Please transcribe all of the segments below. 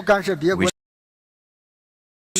不干涉别国 We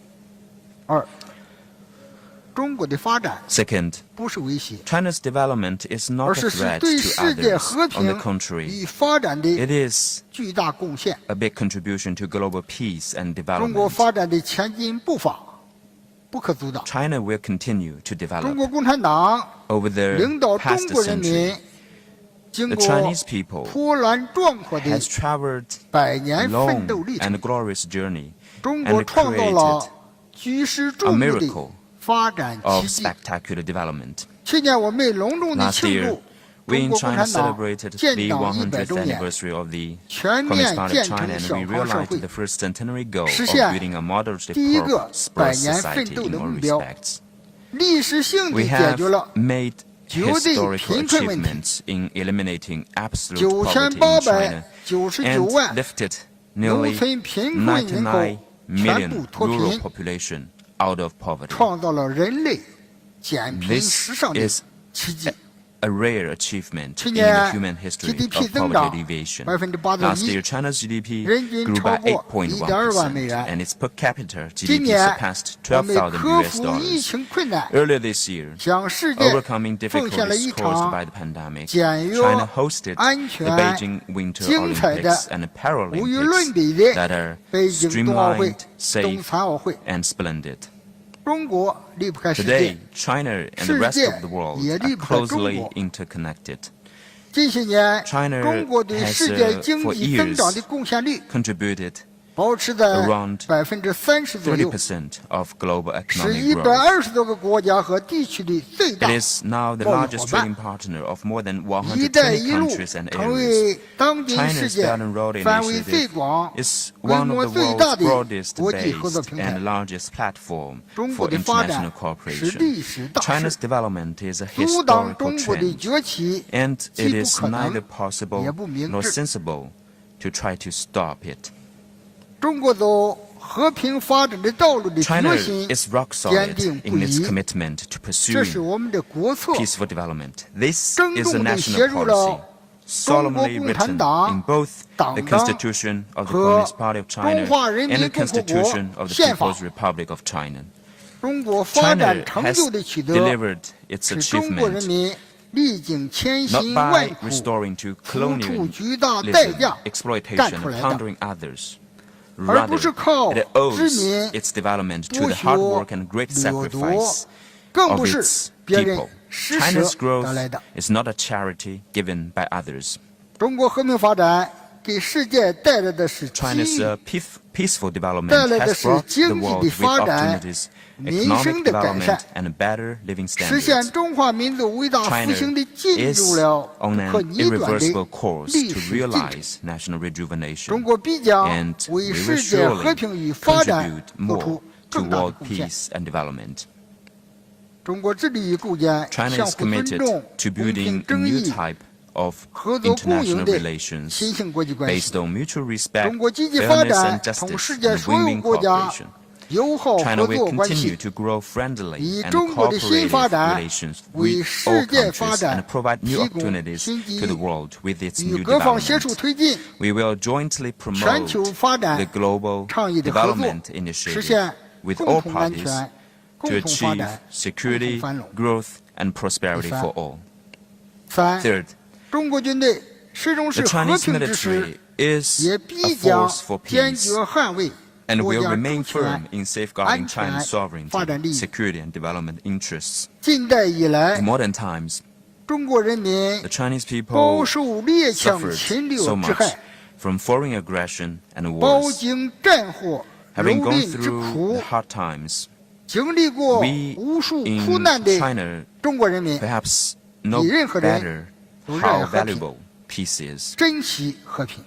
二，中国的发展 Second, 不是威胁， China's development is 而 not a 是 threat 对 to 世界 others. 和 On the 平 contrary, 与发展的 it is 巨大贡献。 a big contribution to global peace and 中国 development. 发展的前进步伐不可阻挡。 China will continue to 中 develop. 国共产党 Over the 领导 past 中国人民 century, 经 the 过 Chinese people 波澜壮阔的 has traveled 百年奋 long 斗历程， and glorious journey 中国 and 创造了 created 举世 a 瞩目的 miracle 发展 of 奇迹。 spectacular development. 去年我们隆重地 Last 庆 year, 祝 we 中 in 国共 China 产党 celebrated 建 the 党 100th 100周年， anniversary of the 全 Communist 面 Party of 建 China, 成 and 小 we 康社 realized 会， the first centenary goal 实 of 现 building a moderately 第一个 prosperous 100年 society 奋斗 in 的 all 目标， respects. 历史性 We 地解 have 决了 made 绝对 historical 贫困问题， achievements in eliminating absolute poverty in China 9899 and 万 lifted 农 nearly 村贫困人口 99全部 million 脱 rural 贫， population out of poverty. 创造了人类减贫 This 史上的 is 奇迹。 a rare achievement 去 in 年 the human history GDP of 增 poverty 长 alleviation. 8.1% Last year, China's GDP 人均 grew 超 by 过 1.2万美 8.1%, 元。 and its per capita 今 GDP 年 surpassed 我们 $12,000 克 US 服疫 dollars. 情困难， Earlier this year, 向世界 overcoming 奉献了 difficulties 一 caused 场 by the pandemic, 简约、 China hosted 安 the 全、 Beijing Winter 精彩的 Olympics and 无与伦 Paralympics 比的 that are 北京冬奥会、 streamlined, 冬 safe, 残奥会。 and splendid. 中国离不开世 Today, 界， China and the rest of the world 世界也 are 离不开中国。 closely interconnected. 近些年， China 中国对 has, 世界经 for 济增长 years 的贡献率 contributed 保持在 around 30%左右， 30% of global 是 economic growth. 120多个国家和地区的最 It 大 is now the 贸易 largest 伙伴。 trading partner of more than 一带 120一路 countries and 成 areas. 为当今世 China's 界 Belt and Road 范围最 Initiative 广、 is 规 one 模 of the 最大 world's 的 broadest 国际合作 based 平台 and。largest platform 中国 for 的发展 international 是 cooperation. 历史大 China's 势， development is a 阻挡 historical 中国的 trend, 崛起 and 既 it 不 is 可能 neither possible 也不明 nor 智。 sensible to try to stop it. 中国走和平发展的道路的 China 决心 is rock 坚 solid 定不 in its 移， commitment to 这 pursue 是我们的国策， peaceful development. This 郑 is a 重地 national 写入 policy 了 solemnly 中国共产 written 党 in both 党 the 章 Constitution of the 和 Communist Party of China 中华人 and 民 the 共和国 Constitution of the 宪法。 People's Republic of China. 中国发 China 展成 has 就的取得， delivered its 是中国人 achievement 民历经千 not 辛 by 万苦、 restoring to 付出 colonialism, 巨大代价干 exploitation, 出 and 来的， plundering others. 而不 Rather, 是靠 it 殖 owes 民、 its development to 剥 the hard 削、 work and great 掠夺， sacrifice 更 of 不是 its 别人 people. 施 China's 舍 growth 得来的。 is not a charity given by others. 中国和平发展给世界带来的是机 China's 遇， peaceful development 带来的 has 是 brought the 经济 world 的 with 发展、 opportunities, 民生 economic 的改 development, 善， and better living 实现 standards. 中华民族伟大复 China 兴的进 is 入了 on 不 an 可逆转 irreversible 的 course 历 to 史进程。 realize national 中 rejuvenation, 国必将 and 为 we 世 will 界和 surely 平与发展 contribute 做 more 出 to 更大的 world 贡献。 peace and development. 中国致力于构建 China 相 is 互尊 committed 重、 to 公 building 平 a 正 new 义、 type of 合作共赢 international 的 relations 新型国际关 based 系。 on mutual respect, 中国积极发 fairness, 展 and 同 justice, 世界 and 所有 win-win 国家 cooperation. 友好 China 合 will 作关 continue 系， to grow friendly 以 and 中国的新发 cooperative 展 relations 为 with 世 all 界发 countries 展 and provide new 提供 opportunities 新机 to the 遇， world with its 与 new 各方携手 development. 推进 We will jointly 全球 promote 发展 the global 倡议的合作， development 实 initiative 现 with 共 all 同安 parties 全、 to 共同发 achieve 展、共 security, 同繁荣。 growth, and prosperity 第三 for all. 三， Third, 中国军队始终是 the 和 Chinese 平之师， military is 也 a 必将 force for 坚 peace 决捍卫 and 国 will 家 remain 主权 firm in safeguarding 安全 China's sovereignty, 发展利益。 security, and development interests. 近代以来 In，modern times, 中国人民 the Chinese 饱 people 受列强 suffered 侵略 so 之 much 害， from foreign aggression and 饱 wars. 经战火蹂 Having gone 躏之 through 苦 the，hard times, 经历过 we 无数苦 in 难的 China 中国人民， perhaps know 比任何人 better 都热爱 how 和平， valuable peace is. 珍惜和平。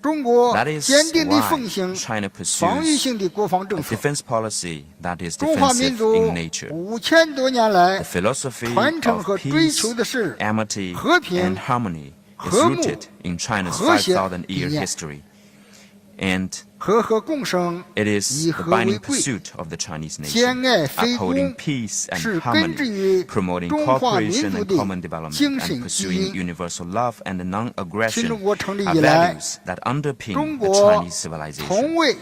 中国 That is 坚定地 why 奉行 China 防御 pursues 性的国防 a 政策。 defense policy that is 中华民 defensive 族 in nature. 5000多年来 The philosophy 传承 of 和追 peace, 求的是 amity, 和平、 and harmony is 和睦、 rooted in China's 和谐 5,000-year 理念。 history. And 和合共生， it is 以 the 和为 binding 贵， pursuit of the Chinese 兼 nation, 爱非攻 upholding peace and 是根植 harmony, 于 promoting 中华民 cooperation 族 and 的 common development, 精 and 神基 pursuing 因。 universal love and 新 non-aggression 中国成立 are 以来， values that underpin 中 the 国 Chinese 从 civilization. 未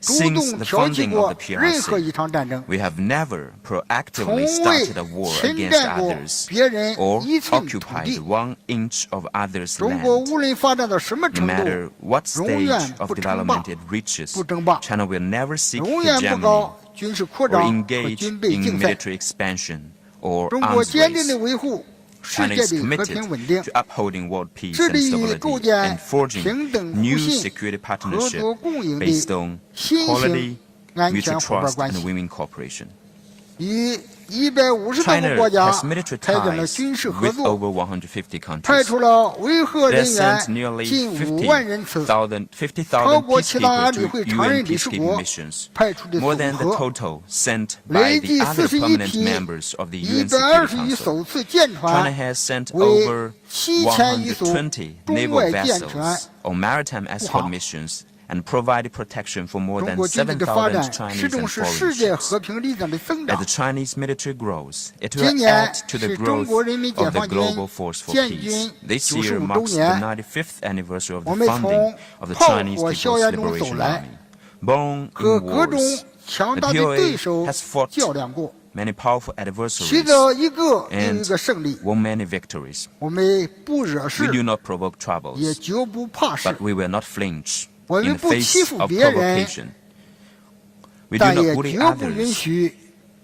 主动挑起过任何一场战争， We have never 从 proactively 未 started a war 侵 against 占过 others 别人 or 一寸土 occupied 地。 1 inch of others' 中国 land. 无论发展到什么 No 程 matter 度， what 永 stage 远 of 不称霸 development it reaches, 不争霸， China will never seek 永远不 hegemony 搞军事扩 or 张和 engage 军备 in 竞赛。 military expansion or 中国 arms 坚定地 race. 维护世 China 界 is 的和 committed 平稳定， to upholding world peace 致 and 力于构 stability 建 and forging 平等互 new 信、 security 合 partnership 作共赢 based 的 on 新 quality, 型安 mutual 全伙伴 trust, 关 and 系。 win-win cooperation. 与150多 China 个国家 has military 开展了 ties 军事合 with 作， over 150派 countries. 出了维和 They 人 sent 员 nearly 近5万人次， 50,000超过其他 peacekeepers 理 to 会常 UN 任理事 peacekeeping 国 missions, 派出的 more 总 than the 和， total sent by 累 the 计 other 41 permanent 批 members of the UN Security 121 Council. 艘次舰 China 船 has sent 为 over 7000艘 120中 naval 外舰船 vessels on maritime escort 护航。 missions and provided protection for more 中 than 国军队的发 7,000展 Chinese 始终 and 是 foreign 世界 ships. 和平力量的增 As 长 the。Chinese military grows, it 今 will 年 add to the 是中国 growth 人民解 of the 放军 global force for 建 peace. 军 This year 95 周 marks the 年， 95th anniversary of 我 the 们 founding 从 of the 炮 Chinese 火 People's 硝烟中 Liberation 走来， Army. Born 和 in 各种 wars, 强 the 大的对 POA 手 has fought 较量过， many powerful 取 adversaries 得一个又一 and 个胜利。 won many victories. 我们不惹 We do 事， not provoke 也 troubles, 绝不怕事 but。we will not flinch 我 in 们 the 不欺 face 负 of 别人， provocation. We do 但 not 也 bully 绝不允 others, 许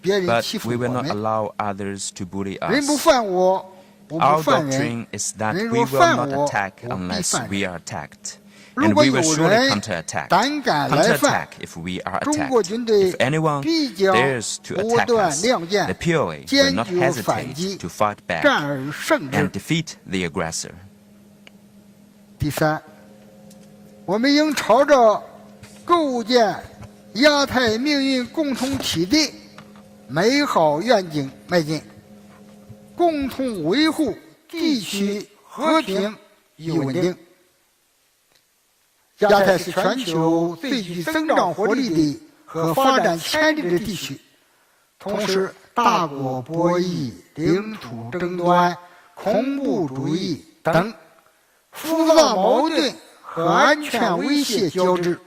别人 but 欺负 we 我 will not 们。 allow others to bully 人不 us. 犯我，我 Our 不犯人； doctrine is that 人 we 若 will 犯 not 我， attack 我必 unless 犯 we 人。 are attacked. 如 And 果 we 有 will surely 人 counterattack. 胆敢来犯， Counterattack if we are 中国 attacked. 军队 If anyone 必将 dares to 果 attack 断 us, 亮 the 剑， POA will 坚 not 决反 hesitate 击， to fight back 战而胜之 and。defeat the aggressor. 第三，我们应朝着构建亚太命运共同体的美好愿景迈进，共同维护地区和平与稳定。亚太是全球最具增长活力的和发展潜力的地区，同时大国博弈、领土争端、恐怖主义等复杂矛盾和安全威胁交织。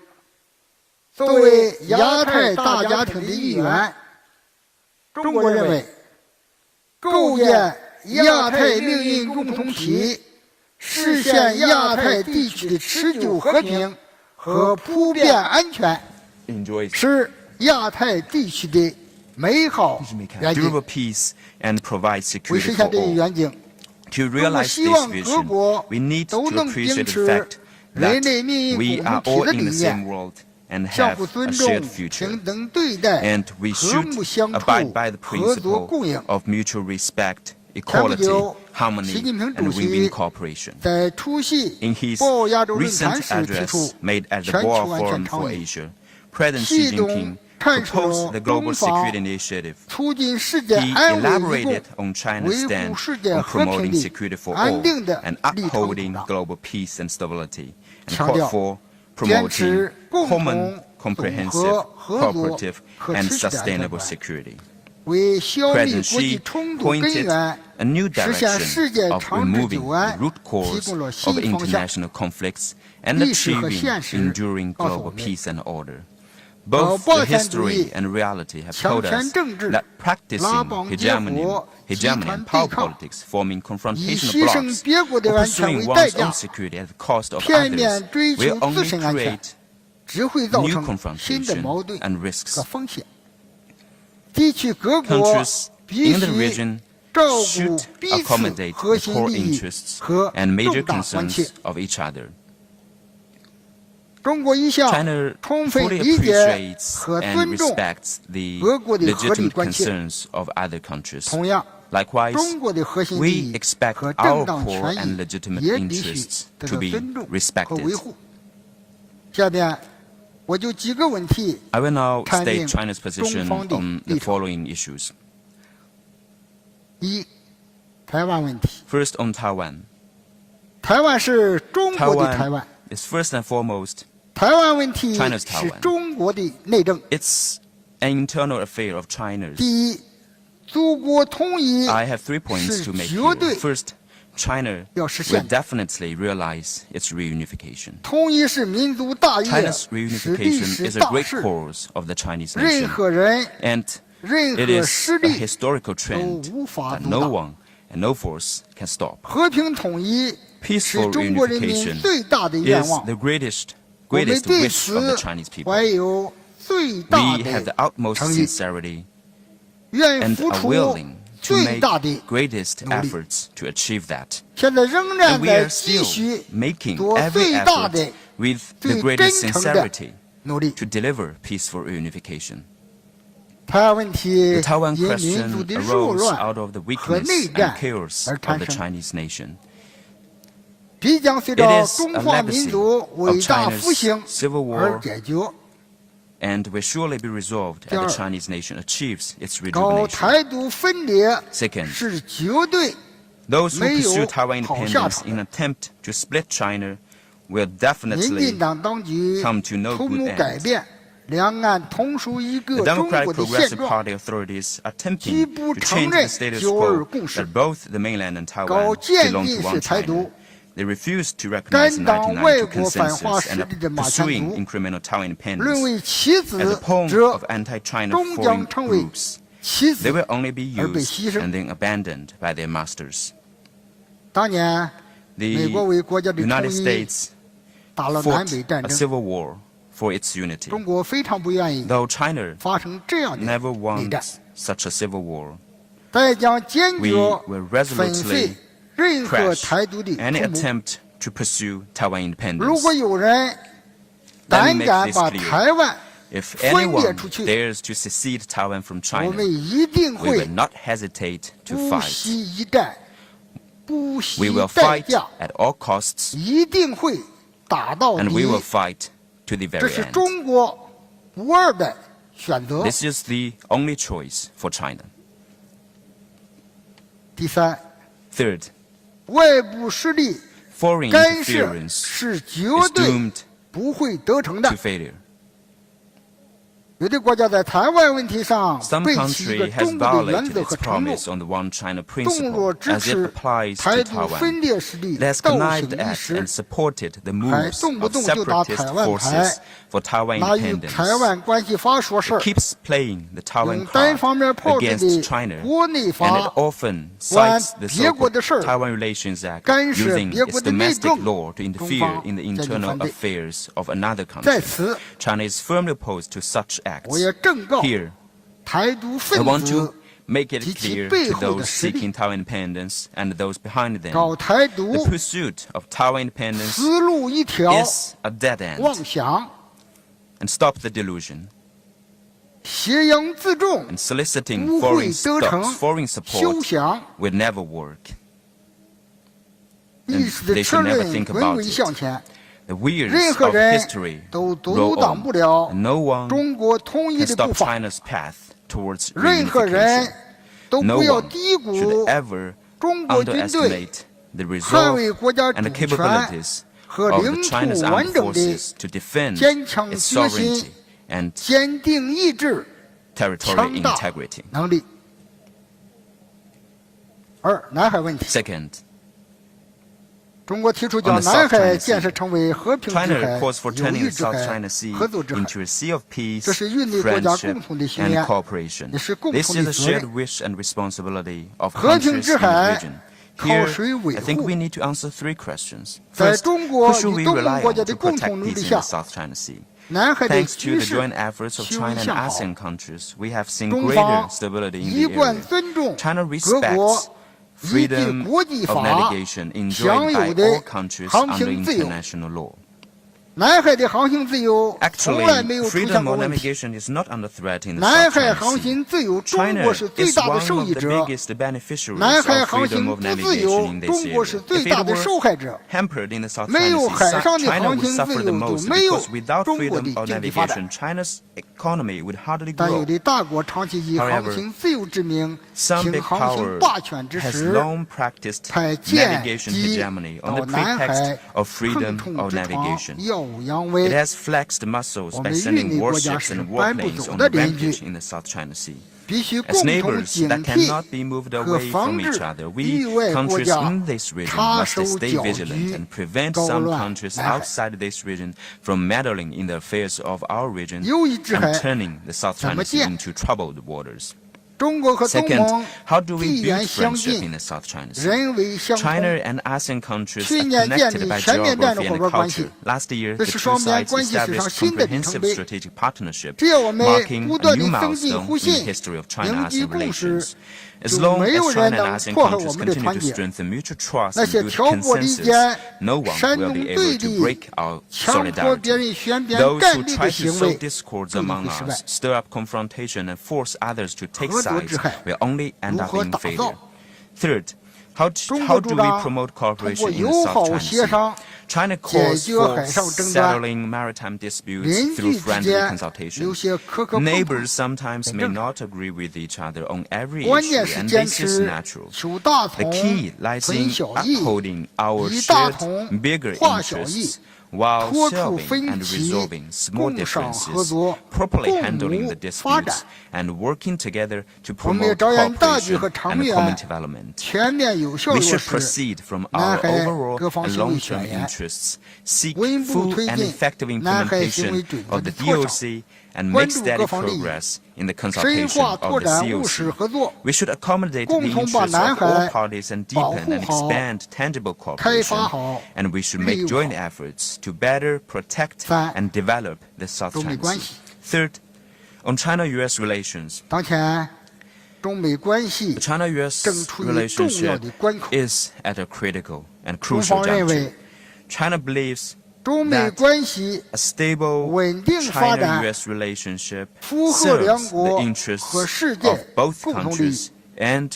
作为亚太大家庭的一员，中国认为，构建亚太命运共同体，实现亚太地区的持久和平和普遍安全， Enjoys 是亚太地区的美好愿景。 durable peace and provide 为 security 实 for 现这一 all. 愿景， To 中国 realize 希 this 望各 vision, 国 we need 都 to 能秉 appreciate the 持 fact 人 that 类命 we 运 are 共同 all 体的 in 理 the 念 same，world and 相 have 互 a 尊重 shared、future. 平等对待 And we 和 should 睦相处、 abide by the 合作 principle 共赢。 of mutual respect, 前不 equality, 久，习 harmony, 近平主 and 席 win-win cooperation. 在出席 In his 博鳌亚洲论 recent 坛时提出 address made at the 全球 Boao 安全 Forum 倡 for 议， Asia, President 系 Xi 统 Jinping 阐述 proposed 了 the 东 Global 方 Security Initiative. 促进世界 He 安危与 elaborated 共， on China's 维 stand 护世界 on 和平 promoting 的 security for 安 all 定的 and 立场主 upholding 张， global peace and stability, and 强 called 调 for 坚 promoting 持共同、 common, 总 comprehensive, 和、合作、 cooperative, 可 and 持续的安全 sustainable 观， security. 为消灭 President 国际 Xi 冲突根 pointed 源， a new 实现世界 direction of 长治 removing 久 the 安 root 提 cause 供了 of 新方向。 international conflicts and 历史和 achieving 现实 enduring 告诉我 global 们， peace and order. 抱 Both the 抱团主义、 history and reality have 强 told 权 us 政治、 that practicing 拉帮结 hegemony 伙、集 and 团 power 对抗， politics, forming 以 confrontational 牺牲 blocks, 别国的 or 安全 pursuing 为代 one's 价 own，security at the cost of 片 others 面追 will 求自 only 身安全， create 只会造 new 成新的 confrontation 矛盾 and 和 risks. 风险。地区各国 Countries 必 in the 须 region 照顾 should 彼此 accommodate 核 the 心 core 利益 interests 和 and major 重大关切 concerns。of each other. 中国一向 China 充分 fully 理解 appreciates 和 and 尊重 respects the 各国的合理 legitimate 关切。 concerns of other countries. 同样， Likewise, 中国的核心利 we 益 expect 和 our 正当 core 权 and 益 legitimate 也必须 interests 得 to 到 be 尊重和 respected. 维护。下面，我就几个问题 I will now 阐 state 明 China's position 中方的 on 立 the 场。 following issues. 一，台湾问题。 First, on Taiwan. 台湾是中国的台湾， is first and foremost 台湾问题 China's 是 Taiwan 中国的内政。 it's an internal affair of China's. 第一，祖国统一 I have 3 points 是 to make 绝对 here. First, China 要实 will 现的。 definitely realize its reunification. 统一是民族大业， China's 是历 reunification 史 is a 大 great 事， cause of the Chinese 任 nation, 何人、 and 任 it 何 is 势 a 力 historical 都 trend 无法 that 阻 no 挡。 one and no force can stop. 和平统一是 Peaceful 中国人民 reunification 最大的愿 is 望， the greatest 我们 wish 对 of 此 the Chinese people. 怀有最大 We have the 的 utmost 诚意， sincerity 愿 and 付 are 出 willing to 最 make 大的。 greatest 努力。 efforts to achieve that. 现在仍 And 然 we 在 are 继 still 续 making 做 every 最大 effort 的、 with the 最 greatest 真诚的 sincerity 努力。 to deliver peaceful reunification. 台湾问题 The Taiwan 因民 question 族的弱 arose 乱 out of the 和 weakness 内 and 战 chaos 而 of 产 the 生， Chinese nation. 必将随 It 着 is 中 a 华民 legacy 族 of 伟大复 China's 兴 civil 而 war 解决。 and will surely be resolved as the 第二， Chinese nation achieves its 搞 rejuvenation. 台独分裂 Second, 是绝对 those who 没有 pursue Taiwan 好下 independence 场 in 的。 an attempt to split China will 民 definitely 进党当局 come to no 图 good 谋 end. 改变两岸同属一 The 个中 Democratic 国的现 Progressive 状， Party authorities are 既 attempting 不 to 承 change 认 the status 九二 quo 共识， that both the mainland and 搞 Taiwan 渐 belong 进 to 式 one 台 China. 独， They refuse to recognize 甘 the 当外 1992国反华 consensus 势 and 力的 are 马前 pursuing 卒， incremental Taiwan 沦 independence 为棋 as 子 a pawn 者 of anti-China 终 foreign 将成为 groups. 棋 They 子 will only be 而被牺 used 牲。 and then abandoned by their masters. 当年，美国 The 为国家的统 United 一 States 打了南 fought 北战 a 争， civil war for its unity, 中国非常不愿意 though China 发生这样的 never 内战， wants such a civil war. 但将坚 We 决 will 粉碎 resolutely 任何 crash 台独的 any 图谋。 attempt to pursue Taiwan 如果 independence. 有人 Let me 胆 make 敢 this 把 clear. 台湾 If 分裂 anyone 出去， dares to secede Taiwan from 我 China, 们一定 we 会 will not hesitate to 不 fight. 惜一战，不 We 惜 will 代 fight 价， at all costs, 一定会打到 and 底 we。will fight to the 这 very 是 end. 中国不二的选择。 This is the only choice for China. 第三， Third, 外部势力 foreign 干涉 interference 是绝 is 对 doomed 不会得逞 to 的。 failure. 有的国家在台湾问题上 Some 背弃一个 country has 中国的原 violated 则 its 和承诺， promise on the One China 动若 principle 支 as it 持 applies 台 to 独分 Taiwan. 裂势力 It has 倒 connived 行逆 at 施 and，supported the 还 moves 动不 of 动就打 separatist 台湾 forces 牌， for Taiwan 拿与 independence. 台湾关系法说事 It 儿， keeps playing the Taiwan 用单 card 方面炮制 against 的 China, 国内 and it 法 often 管 cites the 别国的 so-called 事儿， Taiwan Relations Act 干涉 using 别 its 国的内 domestic 政， law to 中 interfere 方 in the 坚决 internal 反对。 affairs of another 在 country. 此， China is firmly opposed to such 我也 acts. 正告 Here, 台独 I 分 want 子 to make it 及其 clear 背 to 后的 those 势力 seeking Taiwan independence and those behind them, 搞台 the 独 pursuit of Taiwan independence 思路一条， is a dead end. 妄想 And stop the delusion. 挟洋自重， And soliciting 不会 foreign 得逞 stocks, foreign 休 support 想， will never work. 历史的 they 车 should never 轮 think 滚 about 滚 it. 向前， The wheels 任何 of 人 history 都 roll 阻挡 on, 不了 and no one 中国统一 can 的步 stop 伐。 China's path towards 任何人 reunification. 都 No 不要 one 低估 should ever 中国军队 underestimate the 捍 resolve 卫国家 and the 主权 capabilities 和 of 领 the 土 China's 完 armed 整的 forces to defend 坚强 its 决心 sovereignty and 坚定意志、 territorial 强大 integrity. 能力。二，南海问题， Second, 中国提出 On 将 the 南 South 海 China 建 Sea 设成为和平之 China 海、 calls for 友 turning 谊 the 之 South 海 China、Sea 合作之海。 into a sea of peace, 这是印尼国家 friendship, 共同的信 and 念， cooperation. 也是共 This 同 is 的 a 责任 shared。wish and responsibility of 和平 countries 之 in the 海 region. 靠 Here, 谁维 I think 护 we？need to answer three questions. 在 First, 中国 who should 与 we 东盟 rely 国 on 家 to 的共 protect 同努 peace 力 in 下 the，South China Sea? 南海的 Thanks to 局 the 势 joint efforts of 趋 China 于 and 向好。 ASEAN countries, we have seen 中 greater 方 stability 一 in the 贯 area. 尊重 China 各国 respects 依据 freedom 国际 of 法 navigation enjoyed 享 by 有的 all countries 航 under 行自由。 international law. 南海的航行自由从 Actually, 来没有出现 freedom 过 of 问题。 navigation is not under threat in the 南 South 海 China 航 Sea. 行自由，中 China 国是最 is 大的 one 受 of 益 the 者。 biggest beneficiaries 南海 of 航 freedom 行 of 不自 navigation 由， in this 中国是 area. 最 If 大 it 的 were 受害者。 hampered in the South 没 China 有海 Sea, 上的 China 航 would 行自 suffer 由 the 就 most 没有 because without 中国的 freedom of 经济发展。 navigation, China's economy would hardly 但有 grow. 的大国长期以 However, 航行自由之名， Some 行 big 航行 power 霸权之 has 时， long practiced 派舰 navigation 机 hegemony on 到 the 南 pretext 海 of 横 freedom 冲 of 直闯， navigation. 耀武扬 It 威。 has flexed muscles 我 by 们印 sending 尼国家 warships 是 and 搬不 warplanes 走 on 的 the 邻居。 rampage in the South China Sea. 必须 As 共同 neighbors 警 that 惕 cannot be moved 和 away 防 from 止 each other, 域 we 外国 countries 家 in this region 插 must 手 stay 搅 vigilant 局 and prevent 捣 some 乱 countries 南海。 outside this region from meddling in the affairs of our region 友谊之海 and turning the South 怎 China 么 Sea 建？ into troubled waters. 中国和东 Second, 盟 how do we 地 build 缘相 friendship in 近， the South China Sea? 人为相通。 China and ASEAN countries 去 are 年建 connected 立 by 全面战略 geography 伙 and 伴关系， culture. Last year, 这 the 是 two 双边 sides 关系史上 established 新的里程 comprehensive 碑。 strategic partnership, 只要我们 marking 不 a 断 new 地增进 milestone 互 in the 信， history of 凝 China-ASEAN 聚共识， relations. As 就 long 没 as 有人 China and 能 ASEAN 破坏我 countries 们的 continue 团 to 结。 strengthen mutual trust 那 and 些 build 挑拨离 consensus, 间、 no one 煽 will 动 be 对 able to 立、 break our 强迫别 solidarity. 人选边 Those 站 who 队 try 的 to 行 sow 为， discords 注定 among 会失败 us,。stir up confrontation, and force others to take 合作 sides 之害 will only end 如 up 何 in 打 failure. 造？ Third, how 中 do 国主 we 张 promote 通 cooperation 过 in the 友 South 好 China 协 Sea? 商 China 解 calls 决 for 海上争端， settling maritime disputes 邻 through 居之 friendly 间 consultation. 有些磕磕碰碰 Neighbors sometimes 很 may 正常。 not agree with each other on every 关 issue, 键是 and 坚 this is 持 natural. 求大 The 同， key lies 存 in 小异， upholding our 以大 shared 同 bigger 化小异， interests while 脱除 solving 分 and 歧， resolving small 共赏合 differences, 作， properly 共 handling the 谋发展 disputes,。and working together to 我们也 promote 着眼大局 cooperation 和长 and 远 common development. 全面有效 We 落 should 实 proceed from 南 our 海 overall 各方 and 行为 long-term 宣言， interests, seek 稳步 full 推 and 进 effective 南海行为 implementation 准则 of 的 the 磋商， DOC, and 关 make 注 steady 各方利益， progress in the 深 consultation 化 of 拓 the 展务实 COC. 合作， We should accommodate the 共同把 interests 南 of all 海 parties and 保 deepen 护 and 好， expand tangible 开 cooperation, 发好， and we should 利 make 用 joint 好。 efforts to better protect 三 and develop the South 中美 China 关 Sea. 系。 Third, on China-US relations, 当前中美关系 the China-US 正处于重要 relationship 的关口。 is at a critical and 中 crucial 方认 juncture. 为， China believes 中美 that 关系 a stable 稳定发展 China-US relationship 符合两 serves 国 the 和 interests 世界 of both 共同利益。 countries and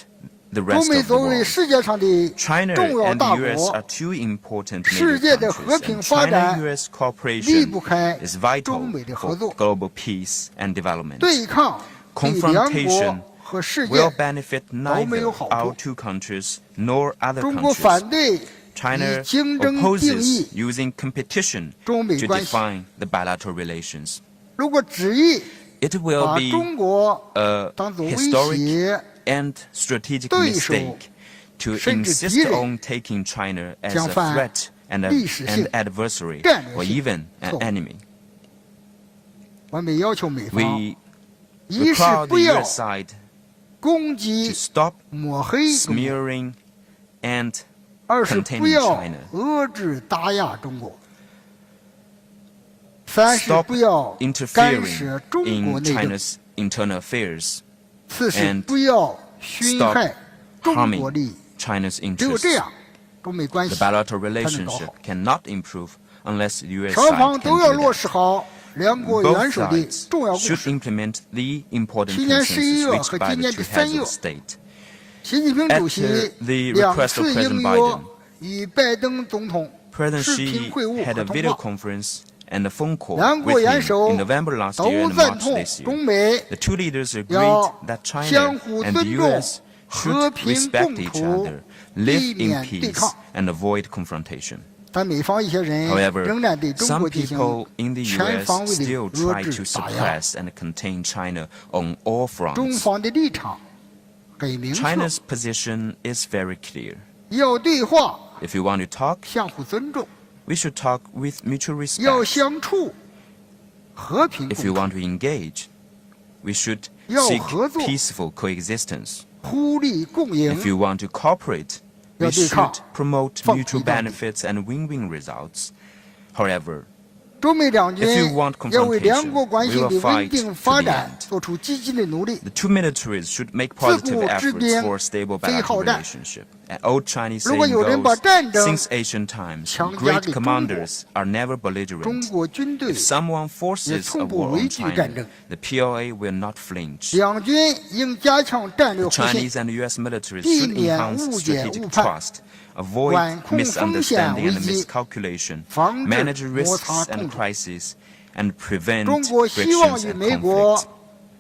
the 中 rest 美 of the 作为 world. 世界上的 China 重要 and 大 the US 国 are，two important 世 major 界的和 countries, 平 and 发展 China-US 离 cooperation 不开 is 中 vital 美的合 for 作。 global peace and development. 对抗对两 Confrontation 国和世 will 界 benefit 都没 neither 有好 our 处。 two countries nor other 中国 countries. 反对 China 以竞争定 opposes 义 using competition 中美 to 关系。 define the bilateral relations. 如果执意 It will 把 be 中国 a 当作威 historic 胁， and strategic 对手 mistake to 甚至 insist 敌人 on taking China as 将 a 犯 threat and 历史性 an adversary 战略 or 性 even an 错误。 enemy. 我们要求美方 We 一是 require 不 the 要 US side 攻 to 击 stop 抹黑中国， smearing and 二是不 containing 要 China. 遏制打压中国，三是 Stop 不要干 interfering 涉中国 in 内政， China's internal affairs, 四是 and 不要侵 stop 害中国 harming 利益。 China's 只有 interests. 这样，中美关 The 系 bilateral 才能搞 relationship 好。 cannot improve unless the US 双方 side 都 can 要 do 落 that. 实好两国元 Both 首的 sides 重要共 should 识。 implement the important 去年11 consensus 月 reached 和 by 今 the 年的 two 3 heads 月 of state. 习近平主席 At the 两 request 次 of 应 President 约 Biden, 与拜登总统 President 视频 Xi 会晤 had 和 a 通 video 话， conference and a phone call 两国 with 元 him 首 in November last 都 year and 赞 March 同 this 中 year. 美 The two leaders agreed 要 that China 相互 and the 尊重， US 和 should 平 respect 共 each 处， other, live 避 in 免对 peace, 抗。 and avoid confrontation. 但美方一些人 However, 仍然对中 some 国进行 people in the 全 US 方位的 still 遏 try 制 to 打压。 suppress and contain China on all 中 fronts. 方的立场很明确， China's position is very clear. 要对话， If you want to talk, 相互尊重； we should talk with mutual 要 respect. 相处，和平 If you 共 want to engage, we should 要 seek 合作。 peaceful coexistence. 处，互利共赢。 If you want to cooperate, we 要对抗， should promote 放弃 mutual 到底。 benefits and win-win results. However, 中美两军 If you want 要为两国 confrontation, 关系 we 的 will 稳 fight 定 to 发 the 展 end. 做出积极的努力。 the two militaries should make 自 positive 古之 efforts 兵 for a stable 非好 bilateral 战。 relationship. An old Chinese 如果 saying 有人把 goes, 战争 since ancient times, 强加 great 给中国， commanders are never 中 belligerent. 国军队 If someone 也 forces a 从不 war 畏 on 惧战 China, 争。 the PLA will not flinch. 两军应加强战略 The 互信， Chinese and US militaries 避 should 免 enhance 误解 strategic 误判， trust, avoid 管控风险 misunderstanding 危 and 机， miscalculation, 防止 manage 摩 risks 擦 and 冲突。 crises, and prevent 中国希望 frictions 与 and 美国 conflict.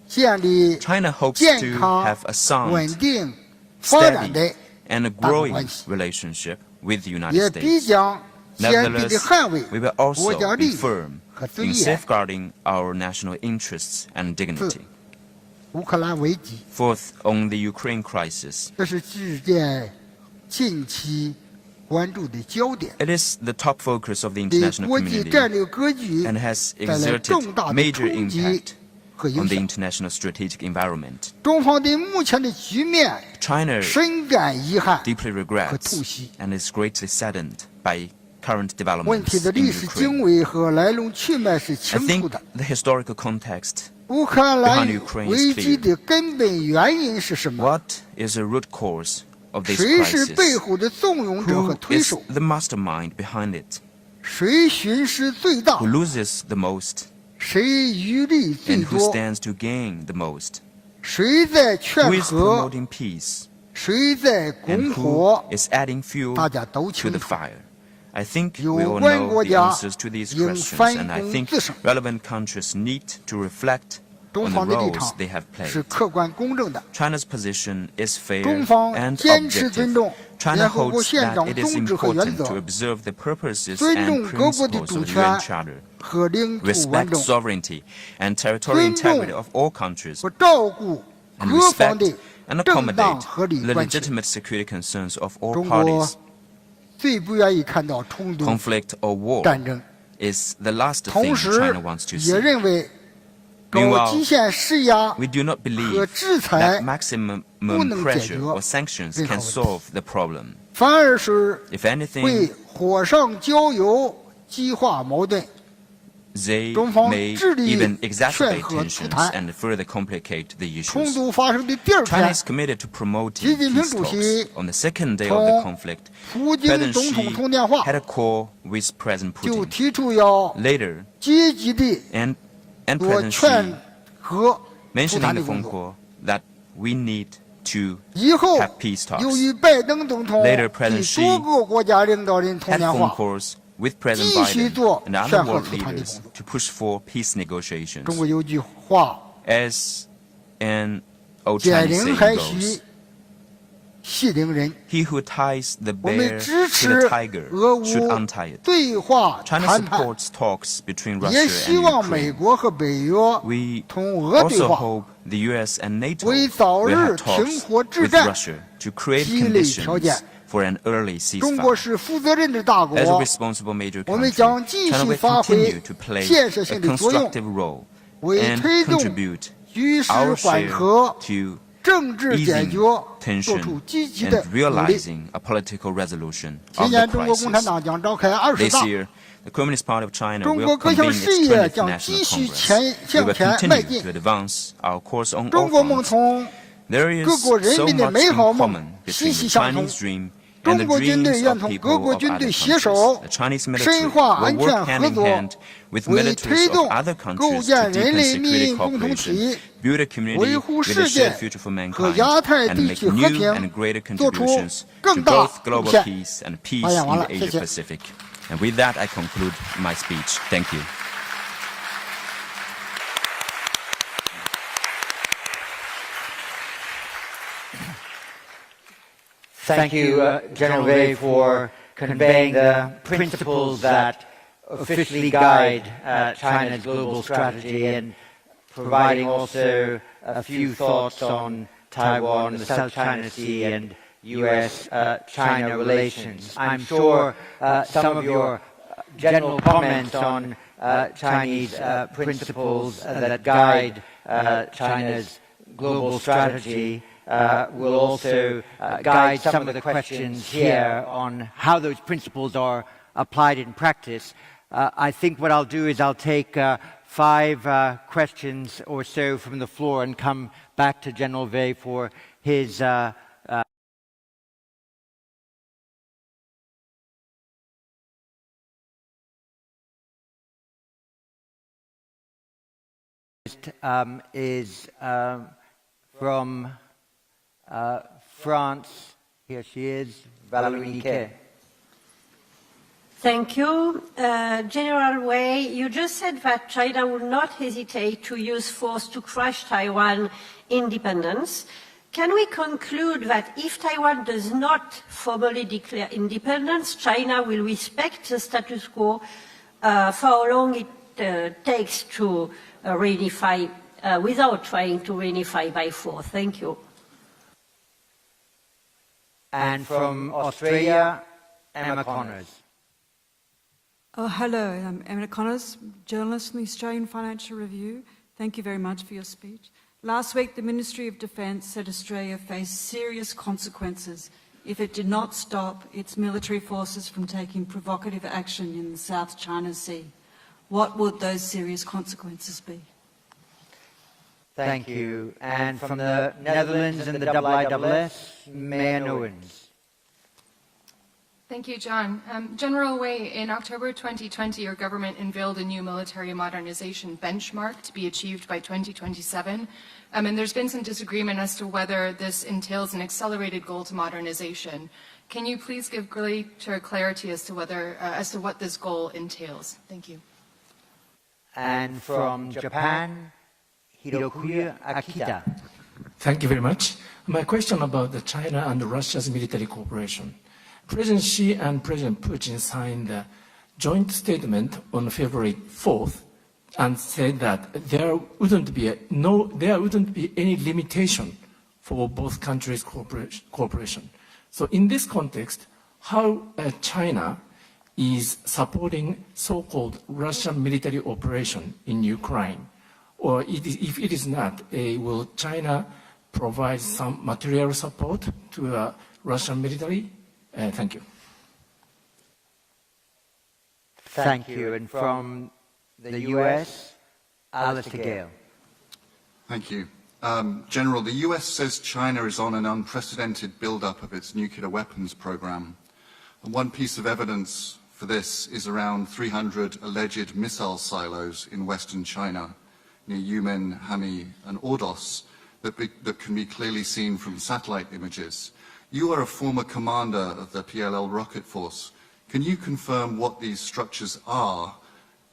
建立 China hopes 健 to 康 have a、sound, 稳定、发展 steady, 的， and a 大国 growing 关系， relationship with the United 也必 States. 将坚定 Nevertheless, 地捍卫 we will 国 also 家利 be 益 firm 和尊 in 严。 safeguarding our national interests and dignity. 乌克兰危机。Fourth, on the Ukraine crisis. 这是事件近期关注的焦点， It is the top focus of the 对 international 国际 community 战略格局 and has 带来重 exerted 大的 major 冲击 impact 和影 on the 响。 international strategic environment. 中方对目前的局面 China 深感遗憾 deeply 和 regrets 痛惜。 and is greatly saddened by current 问 developments 题的 in 历史 Ukraine. 经纬和来龙去脉是 I 清楚 think 的。 the historical context 乌克兰 behind Ukraine is 危机 clear. 的根本原因是什么？ What is the root cause of this 谁是背 crisis? 后的纵容者和 Who 推 is 手？ the mastermind behind it? 谁损失最大 Who？loses the most 谁余力最 and who 多？ stands to gain the most? 谁在 Who 劝 is 和？ promoting peace 谁在 and 拱火？ who is adding fuel 大家都 to 清 the 楚。 fire? I think we 有 all 关 know 国 the 家 answers to these 应 questions, 反 and I 躬 think 自省。 relevant countries need to reflect 中 on the 方的立 roles 场 they have 是 played. 客观公正的。 China's position is fair 中方 and 坚持尊 objective. 重 China 联合国 holds 宪 that 章 it is 宗旨和原 important 则 to observe the purposes 尊 and 重各国的 principles 主 of the 权 UN Charter, 和领土完 respect 整， sovereignty and territorial 尊重 integrity of all countries, 和照顾 and 各方 respect 的 and 正当 accommodate 合理 the 关切。 legitimate security concerns of all 中国 parties. 最不愿意看到冲突、 Conflict or war 战争， is the last 同 thing 时 China wants to 也 see. 认为搞 Meanwhile, 极限施压 We do not 和 believe 制 that 裁， maximum 不能解决 pressure or sanctions 任何 can 问题。 solve the problem. 反而是 If 会 anything, 火上浇油，激化矛盾。 they 中方 may 致力 even 劝 exacerbate 和促 tensions 谈。 and further complicate the 冲 issues. 突发生的第二 China 天， is committed to promoting 习近平 peace 主 talks. 席 On the second day of the 同 conflict, 普京 President 总统 Xi 通电话， had a call with President 就 Putin. 提出要 Later, 积极地 and 做 President 劝 Xi 和促 mentioned 谈 in 的 the 工 phone 作。 call that we need to 以后 have peace talks. 由于拜登总统 Later, 与 President 多个国家领导人通 had 电 phone 话， calls with President 继续 Biden 做 and other 劝和 world 促谈的 leaders 工作。 to push for peace negotiations. 中国有句话， As an old 解 Chinese 铃 saying 还 goes, 须系铃人。 he who ties the 我们 bear 支 to 持 the tiger 俄 should 乌 untie it. 对话 China 谈判， supports talks between 也 Russia 希 and 望美 Ukraine. 国和北约 We 同俄对 also 话， hope the US and NATO 为早 will 日 have talks 停火止 with 战 Russia to create 积累条件。 conditions for an early 中国 ceasefire. 是负责任的大 As a 国， responsible major 我们 country, 将继 China 续 will 发挥 continue to play 建设 a 性的作用， constructive role 为 and 推动 contribute 局势 our 缓 share 和、 to 政治解 easing 决做 tension 出积极 and 的努力。 realizing a political resolution 今 of the 年中国共产 crisis. 党将召开20 This 大， year, the Communist Party of China 中 will 国各项 convene 事 its 业 20th 将 National 继续 Congress. We 向 will 前迈 continue 进 to。advance our course on 中 all 国梦 fronts. 同 There 各 is 国人 so 民的 much 美 in 好梦 common 息 between 息 the 相同。 Chinese dream 中 and the 国军队 dreams 愿 of 同 people 各国 of 军 other 队携 countries. 手， The Chinese 深 military 化 will 安 work 全 hand 合 in 作， hand with 为推 militaries 动 of other 构 countries 建 to 人 deepen 类命 security 运共同 cooperation, 体， build a community 维护 with a 世 shared 界 future for 和 mankind, 亚太 and 地 make 区和 new 平 and greater 做出 contributions 更 to 大 both 贡 global 献。 peace and peace 发言完 in 了， the 谢 Asia 谢。 Pacific. And with that, I conclude my speech. Thank you. Thank you, General Wei, for conveying the principles that officially guide China's global strategy and providing also a few thoughts on Taiwan, the South China Sea, and US-China relations. I'm sure some of your general comments on Chinese principles that guide China's global strategy will also guide some of the questions here on how those principles are applied in practice. I think what I'll do is I'll take 5 questions or so from the floor and come back to General Wei for his is from France. Here she is, Valérie Niquet. Thank you. General Wei, you just said that China will not hesitate to use force to crush Taiwan independence. Can we conclude that if Taiwan does not formally declare independence, China will respect the status quo for how long it takes to reunify without trying to reunify by force? Thank you. And from Australia, Emma Connors. Hello, I'm Emma Connors, journalist from the Australian Financial Review. Thank you very much for your speech. Last week, the Ministry of Defence said Australia faced serious consequences if it did not stop its military forces from taking provocative action in the South China Sea. What would those serious consequences be? Thank you. And from the Netherlands and the IISS, Mayor Nowens. Thank you, John. General Wei, in October 2020, your government unveiled a new military modernization benchmark to be achieved by 2027. And there's been some disagreement as to whether this entails an accelerated goal to modernization. Can you please give greater clarity as to what this goal entails? Thank you. And from Japan, Hirokuya Akita. Thank you very much. My question about the China and Russia's military cooperation. President Xi and President Putin signed a joint statement on February 4th and said that there wouldn't be any limitation for both countries' cooperation. So in this context, how China is supporting so-called Russian military operation in Ukraine? Or if it is not, will China provide some material support to Russian military? Thank you. Thank you. And from the US, Alistair Gale. Thank you. General, the US says China is on an unprecedented build-up of its nuclear weapons program. And one piece of evidence for this is around 300 alleged missile silos in western China, near Yumen, Hami, and Ordos, that can be clearly seen from satellite images. You are a former commander of the PLL rocket force. Can you confirm what these structures are,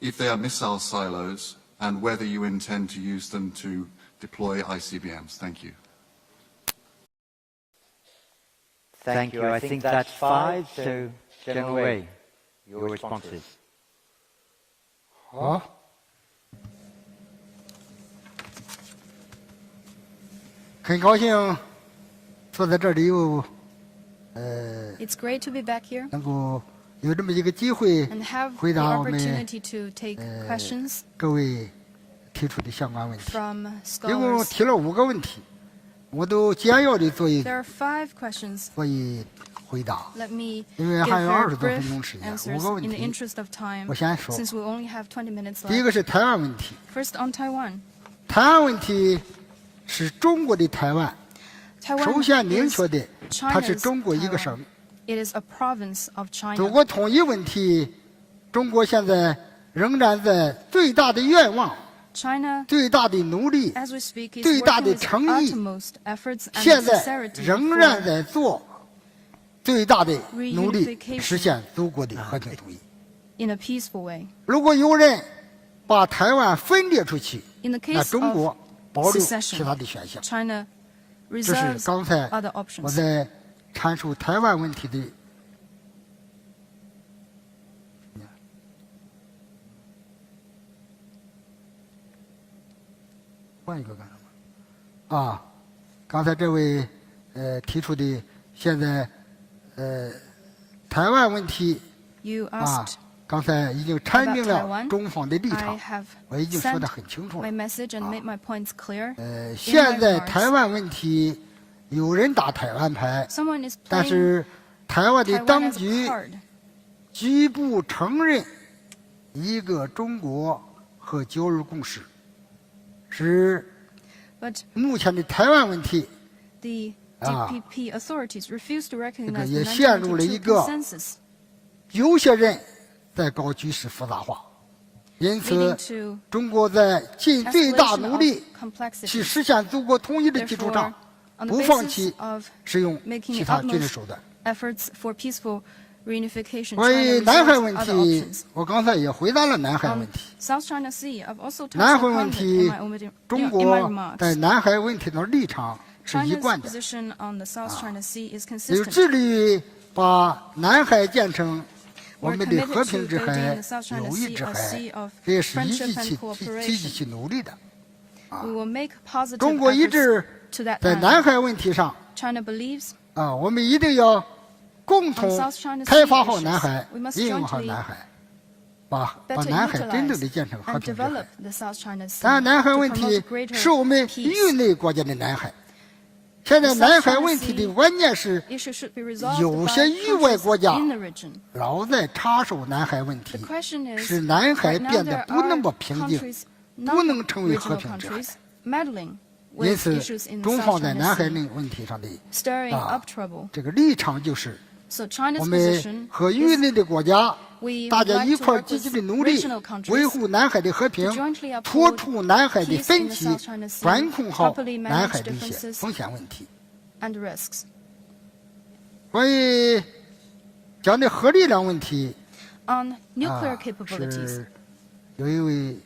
if they are missile silos, and whether you intend to use them to deploy ICBMs? Thank you. Thank you. I think that's 5, so General Wei, your responses. 好，很高兴坐在这里又It's great to be back here 能够有这么一个机会 and have 回 the 答我们 opportunity to take questions 各位提出的相关问题。 from 一共 scholars. 提了5个问题，我都简要的做一 There are 5 questions. 回答。 Let me 因为 give 还有 very 20多分 brief 钟时间， answers 5个问 in the 题。 interest of time, 我先说。 since we only have 20 minutes 第一 left. 个是台湾问题， First on Taiwan. 台湾问题是中国的台湾， Taiwan 首先明 is 确的，它是 China's 中国一个省。 It is a province of 祖 China. 国统一问题，中国现在仍然在最大的愿望、 China, 最大的努力、 as we speak, is 最大 working 的 with 诚意， utmost efforts and 现在 sincerity 仍然 for 在做最大的努力， reunification 实现祖国的和平统一。 in a peaceful way. 如果有人把台湾分裂出去， In the 那 case 中国 of 保留 secession, 其他的选项。 China 这是 reserves 刚才 other 我 options. 在阐述台湾问题的。换一个干什么？啊，刚才这位提出的现在台湾问题 You 啊 asked，刚才已经阐明 about 了 Taiwan. 中方的立 I 场， have 我已经说 sent 得很清楚 my 了。 message and made my points clear. 现在台湾问题有人打台湾牌， Someone is 但 playing 是台湾的 Taiwan 当 as a 局 card. 拒不承认一个中国和九二共识，使 But 目前的台湾问题 the Ah. DPP authorities refuse to 这 recognize 个 the 也陷入了一 1992个 consensus, 有些人在搞局势复杂化，因 leading 此 to 中国在尽最大 escalation 努 of 力去 complexity. 实现祖国统一的基础 Therefore, 上， on the 不放 basis 弃 of 使用 making 其 the 他军事 utmost 手段。 efforts for peaceful reunification, 关于 China 南海 reserves 问 other 题 options. 我刚才也回答了南海 On 问题。 South China Sea, I've also touched 南海 upon 问 it 题 in my， 中 in my 国 remarks. 在南海问题的立场是一 China's 贯的， position on the South China Sea is 有 consistent. 致力于把南海建成我 We're 们的 committed 和 to 平之 building 海 the South、China 友谊 Sea 之 a 海 sea，of 这也是 friendship and 积极 cooperation. 去努力的。We will make positive 中国一直 efforts to that 在 end. 南海问题上 China believes 我们一定要共同 on South China 开 Sea 发好南 issues, 海 we must 应用好 jointly 南海，把 better 南海真正 utilize 的建成和 and 平之海。 develop the South China Sea 当然，南海 to 问题 promote greater 是我们 peace. 域内国家的南海。现在 The South 南海 China 问题的 Sea 关键是 issue should be resolved 有 by 些域外 countries 国家 in the region. 老在插手南海问题 The，question is, 使南海 right now 变得 there 不那么 are 平静， countries, 不能成为和 non-regional 平之海。 countries, meddling 因 with 此 issues，in the 中 South 方在 China 南海 Sea, 问题上的 stirring up trouble. 这个立场就是， So China's 我们 position 和域 is 内的国家 we 大 would 家 like 一 to 块儿 work 积极 with 的努力， regional countries 维护南海的和 to 平， jointly 突 uphold 出南海的 peace 分 in the 歧 South China， Sea, 管控好 properly 南 manage 海的一些 differences 风险问题。 and risks. 关于讲的核力量问题， On nuclear capabilities, 是有一位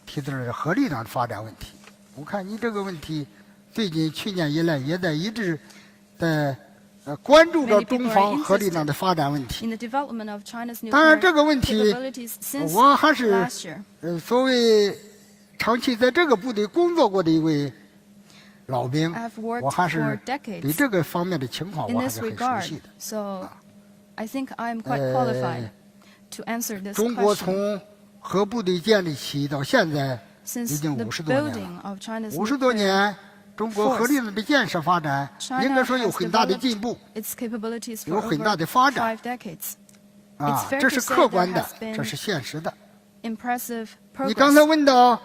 提到了核力量的发展问题。我看你这个问题，最近去年以来也在一直在关注着 Many people 中 are 方核力量的发展问题。 in the development of China's 当然， nuclear 这个问题 capabilities since 我还是 last year. 所谓长期在这个部队工作过的一位老兵 I have，worked 我还是 for decades 对这个方面的情况 In 我还 this 是很熟 regard, 悉的。 so I think I am quite qualified to answer this 中国 question. 从核部队建立起到现在已 Since 经 the 50多年 building 了。 of China's 50多 nuclear 年，中国核力量的建设发展 China 应该说有 has 很大的 developed 进步 its capabilities 有 for 很大 over 的发展 5 decades. 啊 It's，fair 这 to 是 say 客观 there 的 has，been 这是现实的。 impressive 你刚才 progress. 问到，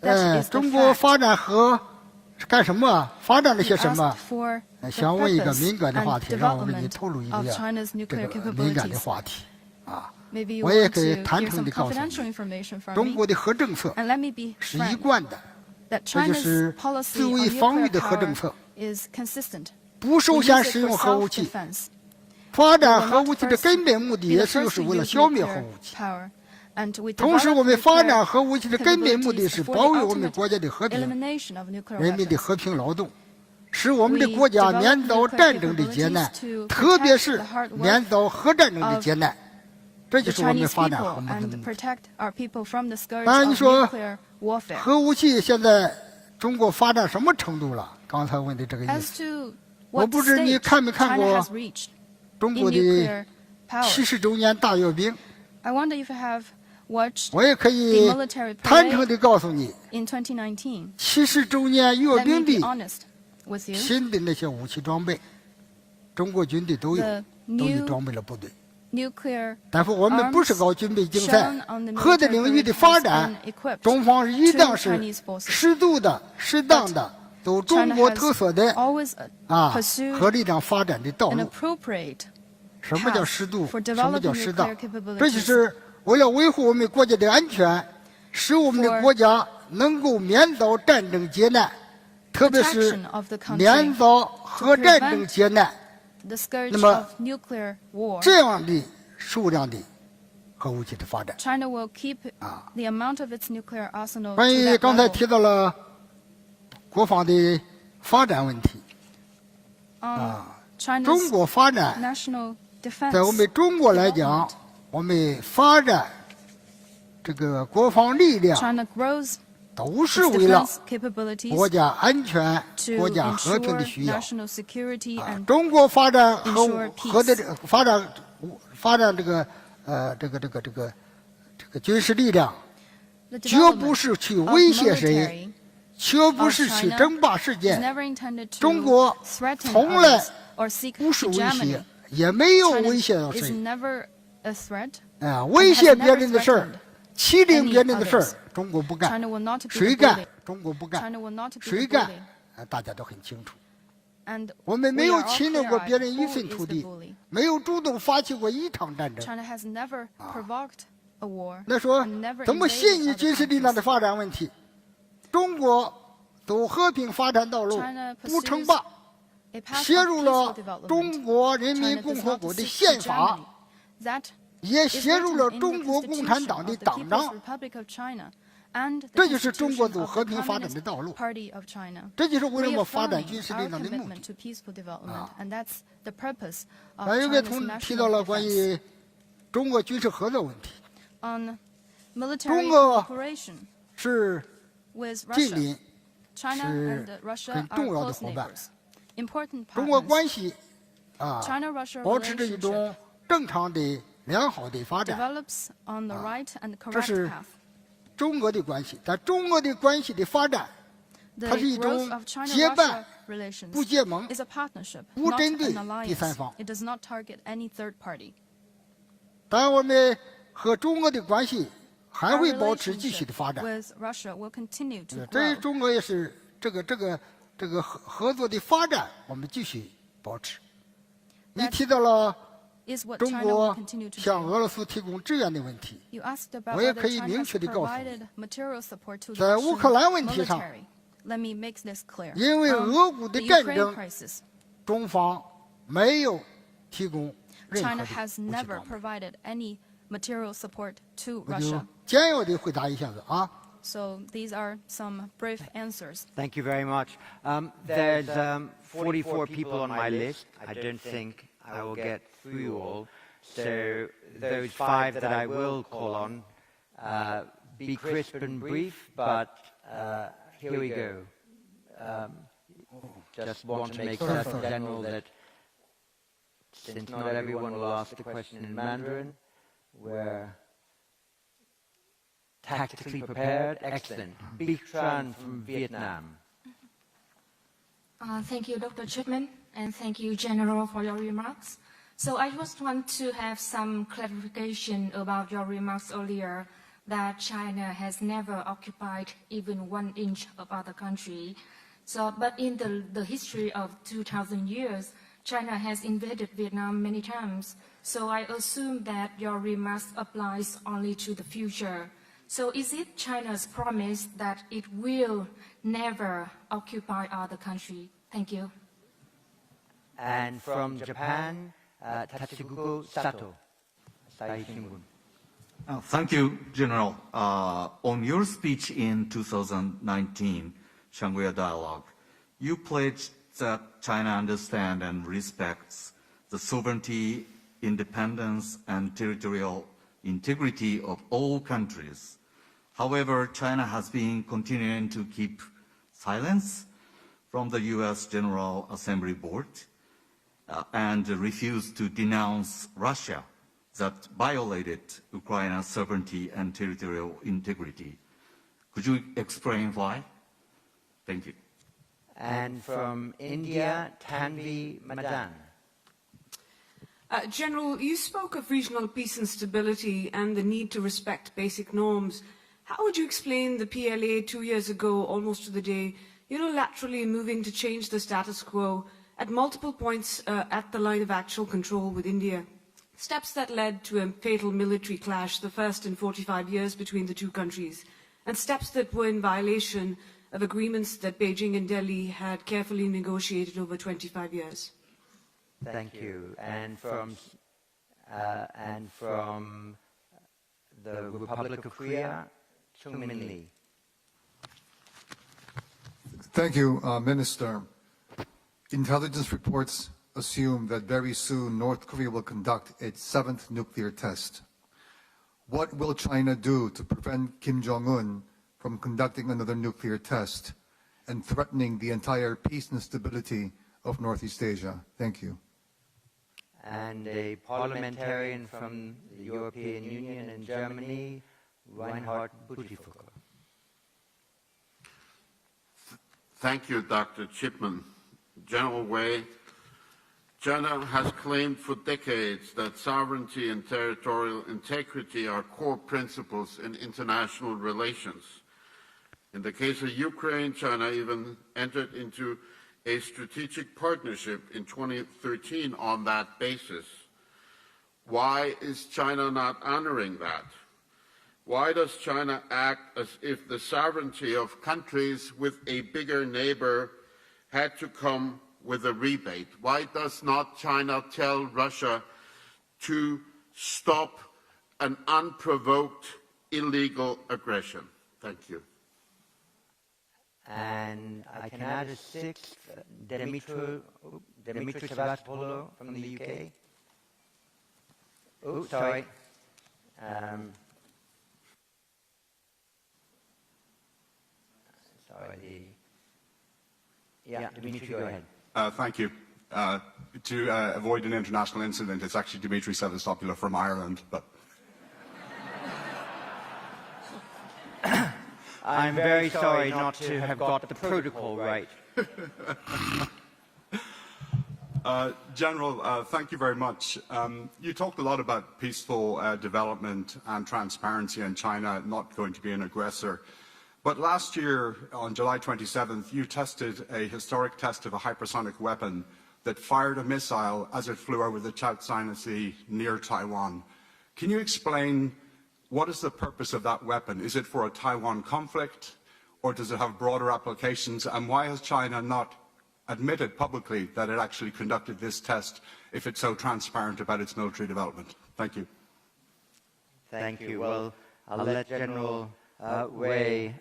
That is the 中国 fact. 发展核是干什么？发展了 You 些什么 asked？for the 想问一个 purpose 敏感的 and 话题，让我给你 development 透露一 of 个 China's 这 nuclear 个敏感的 capabilities. 话题啊。 Maybe you 我也 want 可以 to 坦 hear 诚 some 地告诉 confidential 你， information from 中 me. 国的核政策 And let me be 是一 frank 贯的， that 这就 China's 是 policy 自 on 卫防御 nuclear 的核政 power 策， is consistent. 不首 We 先 use it 使 for 用核武器。 self-defense. 发 We 展 will 核 not 武器的 first 根本目的 be 也 the 是 first 就 to 是为了 use 消灭核 nuclear 武器。 power. And we 同时， develop 我们发展 nuclear 核武器的根本目的 capabilities 是 for 保 the 卫我们 ultimate 国家的和平、 elimination of nuclear 人民的 weapons. 和平劳动，使我们的 We 国家 develop 免遭 nuclear 战争的劫难 capabilities，to 特别 protect 是 the hard work 免遭核战争的劫难。这就 the 是我们 Chinese 发展 people 核武器的 and 目的。 protect our people from the scourge 当然，你 of 说 nuclear warfare. 核武器现在中国发展什么程度了？刚才问的这个意 As 思。 to 我 what 不知你 stage 看没看 China 过 has reached 中 in 国的 nuclear power. 70周年大阅兵， I wonder if you have watched 我也可以 the military 坦诚 parade 地告诉你in 2019. ，70周年阅 Let me 兵 be 的 honest with you. 新的那些武器装备，中国军队都有， The 都有 new 装备了部队。 nuclear 但是我们不是搞军备竞赛 shown on the，核的 military 领域的 parade 发 has 展 been，equipped 中方一定 to 是 Chinese forces. 适度的、适当的走中 China 国 has 特色的 always 啊 pursued 核力量发展的道 an 路。 appropriate 什么叫适度？ for 什么叫 developing 适当 nuclear？capabilities 这就是为了维护我们国家的安全，使我们的 for 国家能够免遭战争劫难，特别是 protection of the country 免遭核战争劫难 the scourge 那么 of nuclear war. 这样的数量的核武器的发展。 China will keep 啊 the amount of its nuclear arsenal 关 to 于 that 刚才 level. 提到了国防的发展问题， On 中 China's 国发展 national defense. 在我们中国来讲，我们发展这个国防力量 China grows 都是 its 为了 defense capabilities 国家安全、 to 国家和平的 ensure 需要。 national security 啊 and 中国发展核 ensure peace 核的发展这个军事力量， the 绝不 development 是去 of 威胁谁， military 绝不是去 China 争霸世 is 界， never intended 中 to 国 threaten 从来 others or seek 不是威 hegemony. 胁，也没有 China 威胁到 is 谁。 never a threat. 威胁别人的事儿，欺凌别人的事儿 others，中国不干。 China will not be 谁 the 干 bully.？中国不干。 China will not be 谁 the 干 bully.？大家都很清楚。 And 我们没 we 有 are all 侵略过 clear-eyed 别人一 who 寸 is 土 the 地， bully. 没有主动发起过一场战争。 China has never provoked a war 那说 and never 怎么 invaded 信你 other 军事力量的 countries. 发展问题？中国走和平发展道路 China，不称 pursues 霸， A path 写 of 入 peaceful 了 development. 中国人民 China 共 does 和 not 国的 seek 宪法 hegemony. That 也 is 写入了 written in 中 the 国共产 Constitution 党的 of the 党 People's 章。 Republic of China and the 这就是中国 Constitution 走 of 和 the 平发展的 Communist 道路。 Party of China. 这就是为什么发展 Reaffirming 军事力 our 量的目 commitment 的。 to peaceful development, and that's the purpose of 还有一个 China's 提到了 national 关 defense. 于中国军事合作问题， On military 中国 cooperation 是 with 近 Russia. 邻， China 是 and Russia 很 are 重要的 close 伙伴。 neighbors, important 中国 partners. 关系啊， China-Russia 保持着一 relationship 种正常的、良好的发展， develops on the right and 这 correct 是 path. 中俄的关系。但中俄的关系的发展， The 它是一 growth 种 of 结伴 China-Russia relations 不结盟 is a partnership, 不 not 针对 an 第三 alliance. 方。 It does not target any third party. 当然，我们和中俄的关系还 Our 会保持继续 relationship 的发展。 with Russia will continue to 这 grow. 中俄也是这个合作的发展，我们继续保持。你提到了 Is what 中 China 国 will continue to 向 do. 俄罗斯提供支援的问题。 You asked about 我也 whether 可以 China 明 has 确地告诉你， provided material support to 在 the 乌克兰 Russian 问题上， military. Let me make this clear. 因为 On 俄乌 the 的战 Ukraine 争， crisis, 中方没有提供任何 China 的 has 武器 never 装备。 provided any material support to 我就 Russia. 简要的回答一下子啊。 So these are some brief answers. Thank you very much. There's 44 people on my list. I don't think I will get through you all. So those 5 that I will call on, be crisp and brief, but here we go. Just want to make certain, General, that since not everyone will ask the question in Mandarin, we're tactically prepared. Excellent. Big Tran from Vietnam. Thank you, Dr. Chipman, and thank you, General, for your remarks. So I just want to have some clarification about your remarks earlier that China has never occupied even 1 inch of other country. So, but in the history of 2,000 years, China has invaded Vietnam many times. So I assume that your remarks applies only to the future. So is it China's promise that it will never occupy other country? Thank you. And from Japan, Tatsuguko Sato. Asahi Shimbun. Thank you, General. On your speech in 2019, Shangri-La Dialogue, you pledged that China understands and respects the sovereignty, independence, and territorial integrity of all countries. However, China has been continuing to keep silence from the U.S. General Assembly Board and refused to denounce Russia that violated Ukraine's sovereignty and territorial integrity. Could you explain why? Thank you. And from India, Tanvi Madan. General, you spoke of regional peace and stability and the need to respect basic norms. How would you explain the PLA 2 years ago, almost to the day, unilaterally moving to change the status quo at multiple points at the line of actual control with India? Steps that led to a fatal military clash, the first in 45 years between the two countries, and steps that were in violation of agreements that Beijing and Delhi had carefully negotiated over 25 years. Thank you. And from the Republic of Korea, Chung Min Lee. Thank you, Minister. Intelligence reports assume that very soon North Korea will conduct its 7th nuclear test. What will China do to prevent Kim Jong-un from conducting another nuclear test and threatening the entire peace and stability of Northeast Asia? Thank you. And a parliamentarian from the European Union and Germany, Reinhard Bütikofer. Thank you, Dr. Chipman. General Wei, China has claimed for decades that sovereignty and territorial integrity are core principles in international relations. In the case of Ukraine, China even entered into a strategic partnership in 2013 on that basis. Why is China not honoring that? Why does China act as if the sovereignty of countries with a bigger neighbor had to come with a rebate? Why does not China tell Russia to stop an unprovoked illegal aggression? Thank you. And I can add a 6th, Dimitri Savastopoulos from the UK. Oh, sorry. Sorry, Yeah, Dimitri, go ahead. Thank you. To avoid an international incident, it's actually Dimitri Sevastopoulos from Ireland, but... I'm very sorry not to have got the protocol right. General, thank you very much. You talked a lot about peaceful development and transparency and China not going to be an aggressor. But last year, on July 27th, you tested a historic test of a hypersonic weapon that fired a missile as it flew over the South China Sea near Taiwan. Can you explain what is the purpose of that weapon? Is it for a Taiwan conflict, or does it have broader applications? And why has China not admitted publicly that it actually conducted this test if it's so transparent about its military development? Thank you. Thank you. Well, I'll let General Wei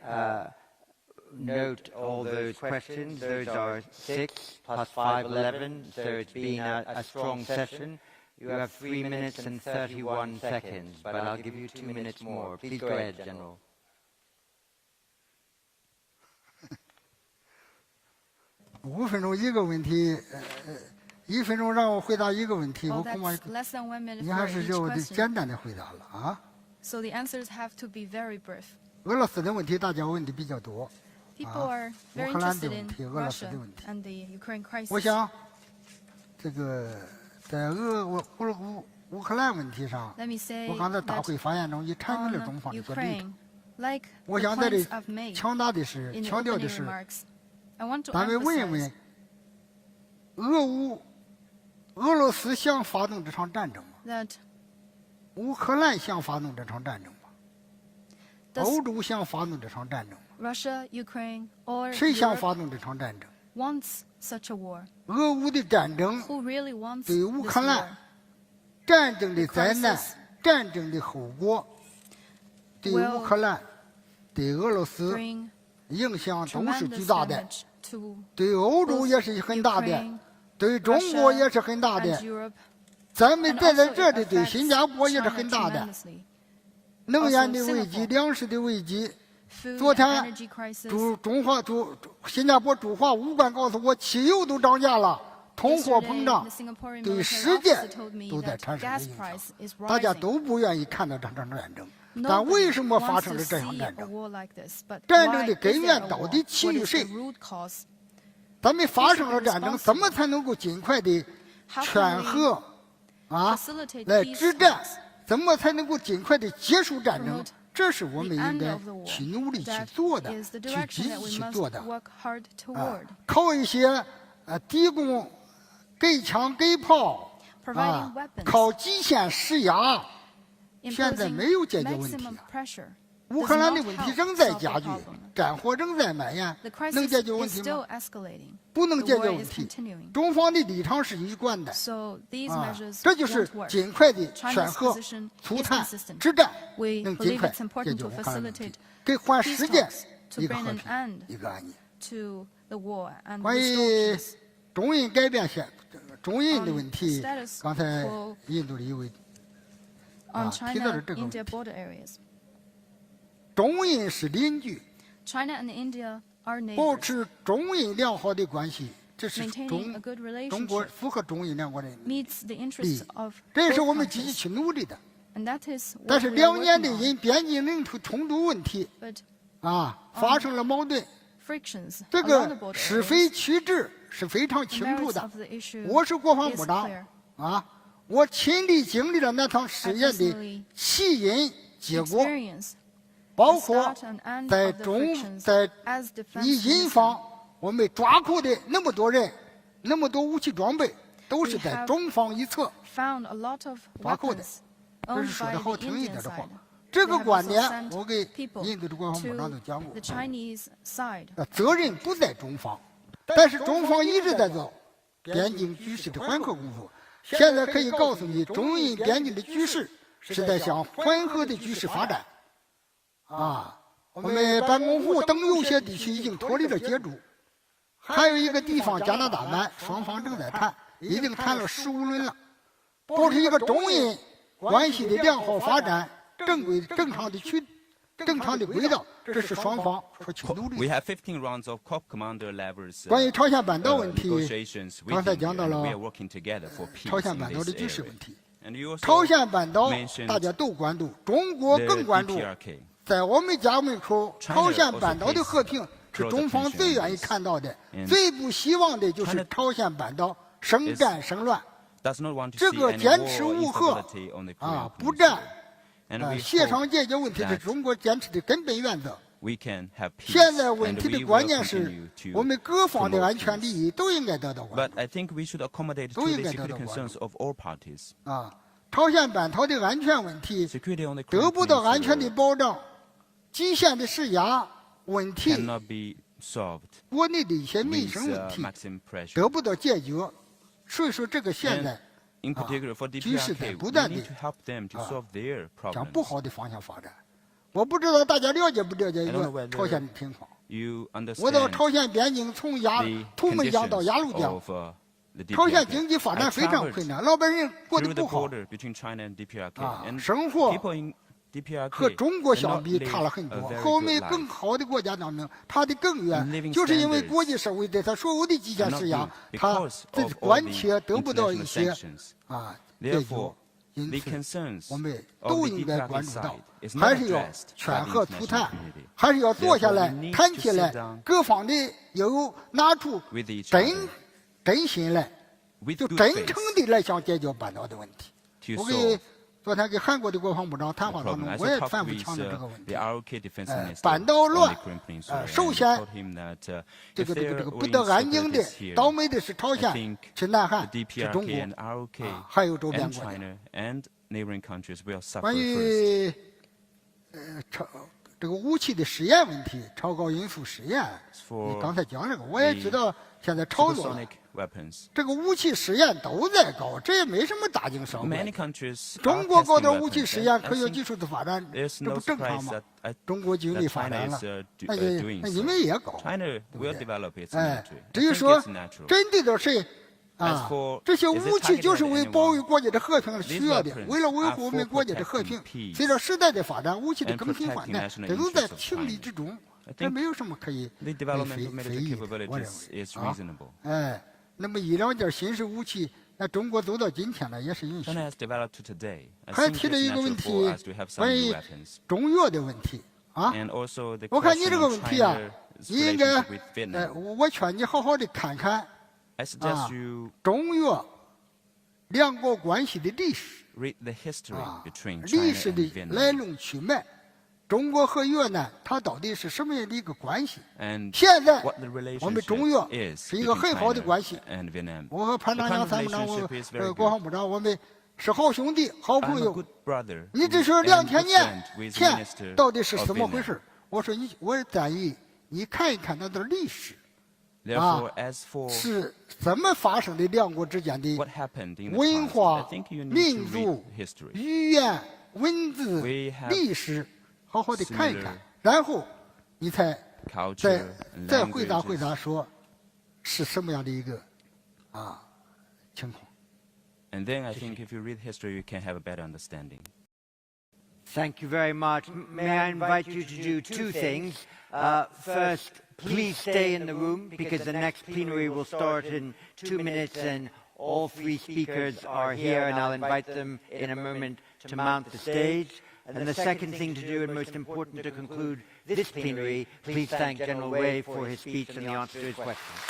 note all those questions. Those are 6 plus 5, 11, so it's been a strong session. You have 3 minutes and 31 seconds, but I'll give you 2 minutes more. Please go ahead, General.5分钟一个问题，1分钟让我回答一个问题，我恐怕 less than 1 minute 你 for 还是 each 就得 question. 简单的回答了啊。So the answers have to be very brief. 俄罗斯的问题大家问的比较多， People are 乌 very 克兰的 interested 问 in 题、俄罗斯 Russia 的问题。 and the Ukraine crisis. 我想，这个在乌克兰问题上 Let me，say 我刚才大 that 会发言中也阐明了 on 中方的一些立 Ukraine, 场。 like 我 the 想在这 points I've made 强调的是， in the 强调的 opening 是， remarks, I want to 咱们问一 emphasize 问，俄罗斯想发动这场战争吗？ that 乌克兰想发动这场战争吗？ Does 欧洲想发动这场战争吗？ Russia, Ukraine, or 谁想 Europe 发动这场战争？ wants such a war? 俄乌的战争 Who really wants 对乌 this 克 war? 兰战争的 The 灾难 crisis、战争的后果，对 will 乌克兰、对俄罗斯 bring 影响都是 tremendous 巨大的， damage to 对欧洲 both 也是很大的， Ukraine, 对中国也是很大 and 的。 Europe, 咱们 and 在 also 这 it 里对 affects 新加坡也是 China 很大的， tremendously. 能源的危 Also 机、 Singapore, 粮食的危机。 food 昨 and 天 energy crisis. 新加坡驻华武官告诉我，汽油都涨价了，通货膨 Yesterday, 胀 the Singaporean 对 military 世界 officer told me 都在 that 产生 gas 着影响 price is，大家 rising. 都不愿意看到这场战争。但 Nobody 为什么发 wants 生 to 了这 see 场 a 战争？ war like this, but 战争 why 的 is 根 there 源 a 到 war? 底起 What 于 is 谁 the？root cause? 咱们发生了战争，怎么才能够尽快的 How 劝 can we 和啊 facilitate 来 peace 止战 talks？怎么才能够尽快的结束战争 Promote？这是我们 the 应 end 该 of the war. 去努力去 That 做的， is the 去 direction 积 that 极 we 去 must 做的。 work hard toward. 靠一些提供给枪给炮 Providing weapons 靠极限施压，现在 Imposing 没有解决问题 maximum pressure 乌 does 克兰的 not 问题 help 仍在 solve 加 the 剧 problem. 战火仍在蔓延 The 能 crisis 解决问 is 题 still 吗？ escalating. 不能 The 解决 war 问 is 题 continuing. 中方的立场是一贯的 So these 啊 measures 这就是 won't work. 尽快的劝 China's 和 position 促 is 谈 consistent. 止战 We 能尽 believe 快 it's 解 important 决 to 乌克兰问 facilitate 题给换 peace 世界 talks to 一个 bring 和 an 平 end 一个安宁 to the war and 关 restore 于 peace. 中印改变中印的问题 status 刚才 quo 印度的一位 On 提到了 China 这个问 India 题 border areas. 中印是邻居 China and India are 保 neighbors. 持中印良好的关系，这是 Maintaining a good 中国 relationship 符合中印两国的利 meets the 益 interests，of 这也是 both 我们积极 countries. 去努力的。 And that is 但 what 是 we are 两年的 working on. 因边境领土冲突问题 But 发生了矛盾， frictions 这 along the 个 border 是 areas, 非曲直是非常 the 清楚 merits 的 of。the issue 我是国防 is 部长 clear. 我亲历经历了那场试 I 验的 personally 起因结果， experience 包 the 括 start and end 在 of the 中 frictions 在 as defense 印 minister. 方，我们抓扣的那么多人，那么多武器装备，都是 We 在 have 中方一侧 found a lot of 抓扣的。 weapons 这 owned 是说 by 的 the 好听一 Indian 点的话 side.，这个 They have 观 also 点 sent 我给 people 印度的国防部长都 to 讲过 the。Chinese side. 责任不在中方，但是中方一直在做边境局势的缓和工作。现在可以告诉你，中印边境的局势是在向缓和的局势发展。我们班公湖等有些地区已经脱离了接触，还有一个地方加拿大湾，双方正在谈，已经谈了15轮了，保持一个中印关系的良好发展，正常的正常的轨道，这是双方所去努力 We 的。 have 15 rounds of COP commander levels 关于朝鲜半岛问题， negotiations 刚才 with 讲到 India, 了 and we are working together for peace 朝鲜 in 半岛的 this 局势 area. 问题。 And you 朝 also 鲜半岛 mentioned 大家都关注，中国更关注。 DPRK. 在我们家门口， China 朝鲜半岛的 also 和平是中方最愿意看到的，最不希望的就是朝鲜半岛生战生乱。 does not want to 这 see 个 any 坚持 war or 无和 instability on the 啊 Korean 不战 peninsula. And we 协商 hope 解决问题是 that 中国坚持的根本原则。 we can have peace, 现在问 and 题的 we 关 will 键是 continue，我们 to 各方的 promote 安全利 peace. 益都应该得到关 But 注 I think we should accommodate to 都应 the 该得 security 到关 concerns 注 of all parties. 啊。朝鲜半岛的安全问题 Security on the 得 Korean 不到安全的 peninsula 保障，极限的施压问题， cannot be solved 国内的一些民 with 生问题 maximum pressure. 得不到解决，所以说这个现 And 在 in particular for 局势在 DPRK, 不 we 断的 need to help them to solve their 向 problems. 不好的方向发展。我不知道大家了解不了解 I 一 don't know 个 whether 朝鲜的情况。 You 我到 understand 朝鲜边境从the 图们江到 conditions 鸭绿江， of the 朝鲜 DPRK. 经济发 I 展非常 traveled 困难，老百姓过得 through the 不好， border between China and DPRK, 啊 and 生活 people in DPRK 和中国 cannot 相比 live 差了很 a 多， very 和我 good 们 life. 更好的国家当中差的更远， Living 就是因为 standards 国际社会对他所有的极限 are not 施压 good，他 because 自己 of all 关 the 切得不到一 international 些 sanctions. 解决 Therefore,，因 the 此 concerns 我们 of 都 the 应该 DPRK 关注到 side，is 还 not 是要 addressed 劝 by the 和促 international 谈 community. 还是要坐下 Therefore, 来 we need 谈 to 起 sit 来 down，各方的有拿出 with each 真 other 真心来， with 就 good 真 faith 诚的来想解决半岛的问题。 to 我给 solve 昨天给韩国的国防部长谈 the 话当 problem. 中， I 我也 talked 反复 with 强调这个问 the 题。 ROK defense minister 半岛 on 乱 the Korean peninsula, 首 and I 先 told him that 这 if 个 there 不 were 得安宁的 instabilities here, 倒霉的是朝 I 鲜， think 是南 the 韩，是中 DPRK 国 and ROK 还有周边 and 国家。 China and neighboring countries will suffer 关 first. 于这个武器的试验问题，超高音速试验，你刚才讲这个，我也知道现在炒作了。 Supersonic weapons. 这个武器试验都在搞，这也没什么大惊小怪 Many。countries 中 are 国搞 testing 点武器 weapons, 试 and 验， I 科学 think 技术的发展， there's 这 no 不正常 surprise 吗 that,？中国经济 that 发 China 展了 is，那 doing 那 so. 你们也搞， China will develop its 哎 military.，至 I 于 think 说 it's natural. 针对到谁 As 啊 for，这些 is it 武器就是 targeted 为 at 保卫 anyone？国家的和平而需要的 These，weapons 为了维 are 护我们 for 国家的和 protecting 平。 peace 随着时代的发展，武器的 and 更新换 protecting 代， national 这都在 interests of 情理 China. 之中， I 这 think 没有什么可以 the 非 development of 非 military 议的。我认 capabilities 为 is 啊， reasonable. 哎，那么一两件新式武器，那中国走到今天呢，也是允许。 China has developed to today. I 还 think 提了 it's 一个问 natural 题 for us to have，some 关 new 于 weapons. 中越的问题啊。 And also the 我看你 question 这个 of 问题啊， China's 你应该 relationship with Vietnam. 我劝你好好的看看 I 啊 suggest you 中越两国关系的历史， read the history 啊 between 历 China 史 and 的来 Vietnam. 龙去脉，中国和越南它到底是什么样的一个关系？ And 现在 what the 我们中越 relationship is 是一个 between 很好的 China 关系。 and Vietnam. 我和潘 The 长江 current 参谋长，我 relationship is very 国 good. 防部长，我们是好兄弟、好 I'm 朋 a 友 good。brother 你这 and 说 good 2000年 friend with 前 Minister 到底是 of 怎么回 Vietnam. 事？我说我在意你看一看那段历史， Therefore, as for 是怎么发生的两国之间的 what happened in the 文 past, 化 I think you、need 民 to read 族、 history. 语言、文字 We、have 历史，好好的看一 similar 看，然后你才 culture and 再回答 languages. 说是什么样的一个情况。 And then I think if you read history, you can have a better understanding. Thank you very much. May I invite you to do two things? First, please stay in the room because the next plenary will start in 2 minutes and all three speakers are here and I'll invite them in a moment to mount the stage. And the second thing to do and most important to conclude this plenary, please thank General Wei for his speech and the answer to his questions.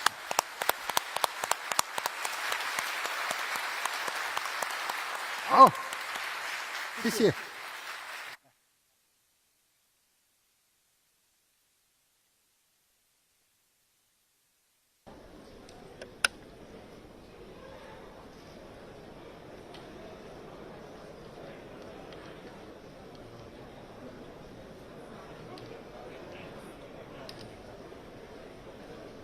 好，谢谢。